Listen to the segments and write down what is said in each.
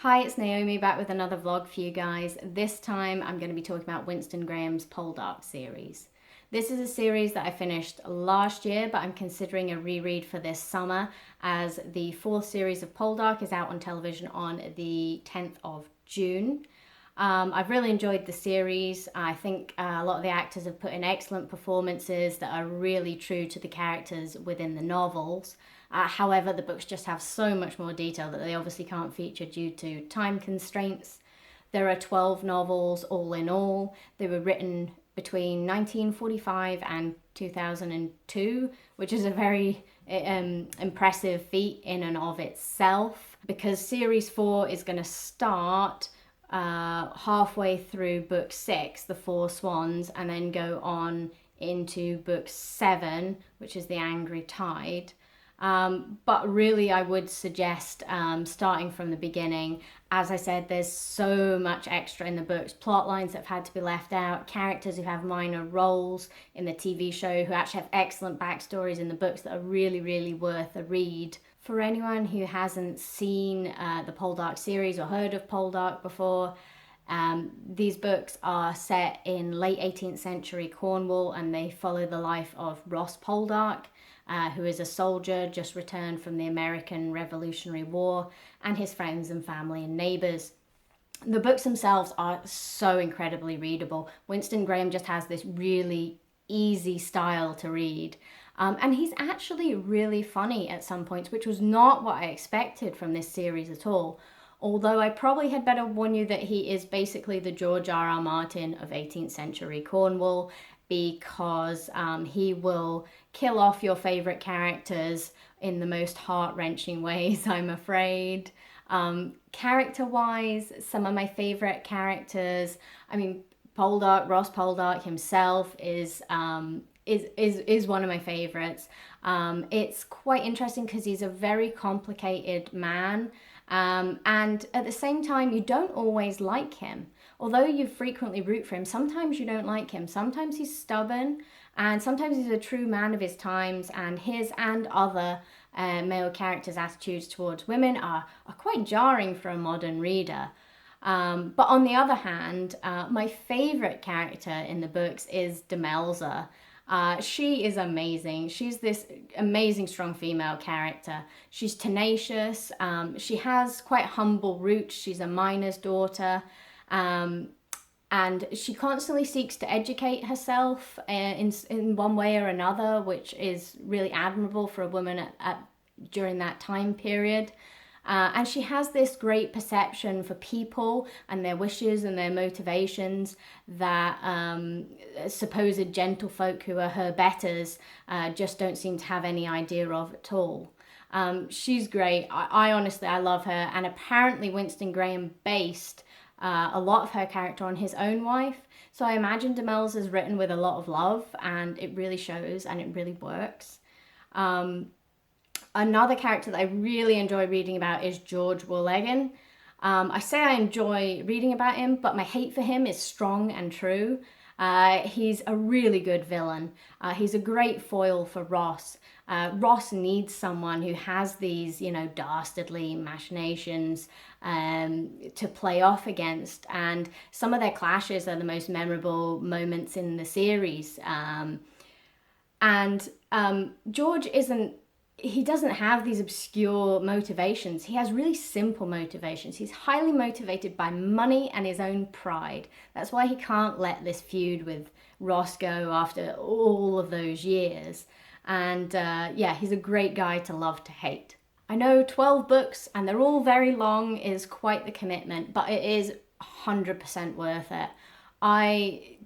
Hi, it's Naomi back with another vlog for you guys. This time I'm going to be talking about Winston Graham's Poldark series. This is a series that I finished last year, but I'm considering a reread for this summer as the fourth series of Poldark is out on television on the 10th of June. I've really enjoyed the series. I think a lot of the actors have put in excellent performances that are really true to the characters within the novels. However, the books just have so much more detail that they obviously can't feature due to time constraints. There are 12 novels all in all. They were written between 1945 and 2002, which is a very impressive feat in and of itself, because series 4 is going to start halfway through book 6, The Four Swans, and then go on into book 7, which is The Angry Tide. But really, I would suggest starting from the beginning. As I said, there's so much extra in the books, plot lines that have had to be left out, characters who have minor roles in the TV show who actually have excellent backstories in the books that are really, really worth a read. For anyone who hasn't seen the Poldark series or heard of Poldark before, these books are set in late 18th century Cornwall, and they follow the life of Ross Poldark, who is a soldier just returned from the American Revolutionary War, and his friends and family and neighbours. The books themselves are so incredibly readable. Winston Graham just has this really easy style to read. And he's actually really funny at some points, which was not what I expected from this series at all. Although I probably had better warn you that he is basically the George R.R. Martin of 18th century Cornwall, because he will kill off your favourite characters in the most heart-wrenching ways, I'm afraid. Character-wise, some of my favourite characters, Ross Poldark himself is one of my favourites. It's quite interesting because he's a very complicated man, and at the same time, you don't always like him. Although you frequently root for him, sometimes you don't like him. Sometimes he's stubborn, and sometimes he's a true man of his times, and his and other male characters' attitudes towards women are quite jarring for a modern reader. But on the other hand, my favourite character in the books is Demelza. She is amazing. She's this amazing, strong female character. She's tenacious. She has quite humble roots. She's a miner's daughter. And she constantly seeks to educate herself in one way or another, which is really admirable for a woman during that time period. And she has this great perception for people and their wishes and their motivations that supposed gentlefolk who are her betters just don't seem to have any idea of at all. She's great. I honestly, I love her. And apparently Winston Graham based a lot of her character on his own wife. So I imagine Demelza is written with a lot of love, and it really shows and it really works. Another character that I really enjoy reading about is George Warlegan. I say I enjoy reading about him, but my hate for him is strong and true. He's a really good villain. He's a great foil for Ross. Ross needs someone who has these, dastardly machinations to play off against. And some of their clashes are the most memorable moments in the series. George he doesn't have these obscure motivations. He has really simple motivations. He's highly motivated by money and his own pride. That's why he can't let this feud with Ross go after all of those years. And he's a great guy to love to hate. I know 12 books, and they're all very long, is quite the commitment, but it is 100% worth it.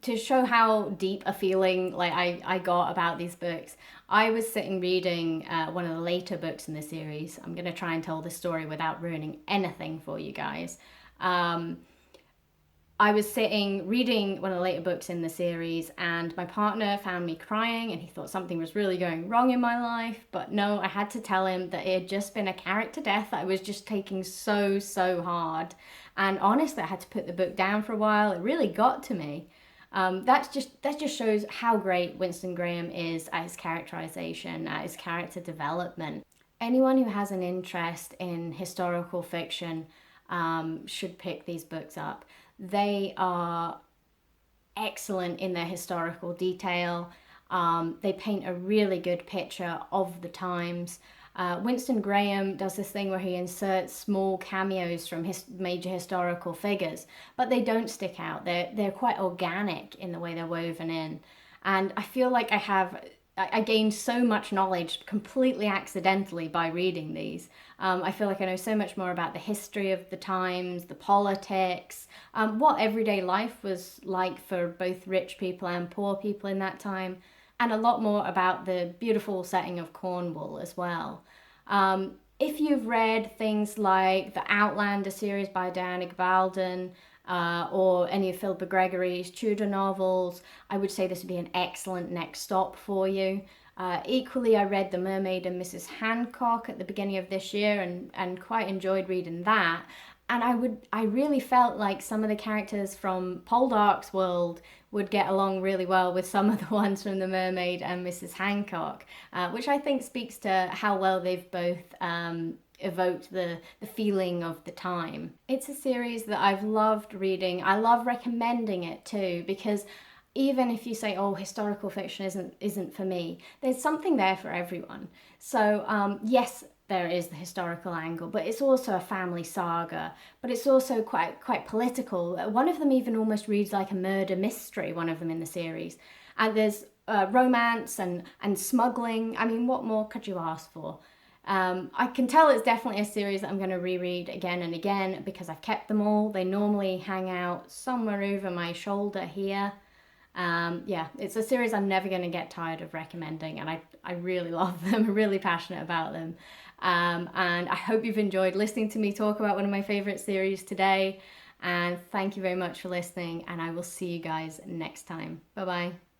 To show how deep a feeling I got about these books, I was sitting reading one of the later books in the series. I'm going to try and tell this story without ruining anything for you guys. I was sitting reading one of the later books in the series, and my partner found me crying, and he thought something was really going wrong in my life. But no, I had to tell him that it had just been a character death that I was just taking so hard. And honestly, I had to put the book down for a while. It really got to me. That just shows how great Winston Graham is at his characterization, at his character development. Anyone who has an interest in historical fiction should pick these books up. They are excellent in their historical detail. They paint a really good picture of the times. Winston Graham does this thing where he inserts small cameos from major historical figures, but they don't stick out. They're quite organic in the way they're woven in. And I feel like I gained so much knowledge completely accidentally by reading these. I feel like I know so much more about the history of the times, the politics, what everyday life was like for both rich people and poor people in that time, and a lot more about the beautiful setting of Cornwall as well. If you've read things like the Outlander series by Diana Gabaldon, or any of Philippa Gregory's Tudor novels, I would say this would be an excellent next stop for you. Equally, I read The Mermaid and Mrs. Hancock at the beginning of this year and quite enjoyed reading that. And I really felt like some of the characters from Poldark's world would get along really well with some of the ones from The Mermaid and Mrs. Hancock, which I think speaks to how well they've both evoked the feeling of the time. It's a series that I've loved reading. I love recommending it too, because even if you say, oh, historical fiction isn't for me, there's something there for everyone. So yes, there is the historical angle, but it's also a family saga, but it's also quite political. One of them even almost reads like a murder mystery, one of them in the series. And there's romance and smuggling. I mean, what more could you ask for? I can tell it's definitely a series that I'm going to reread again and again because I've kept them all. They normally hang out somewhere over my shoulder here. Yeah, it's a series I'm never going to get tired of recommending, and I really love them. I'm really passionate about them. And I hope you've enjoyed listening to me talk about one of my favorite series today. And thank you very much for listening, and I will see you guys next time. Bye bye.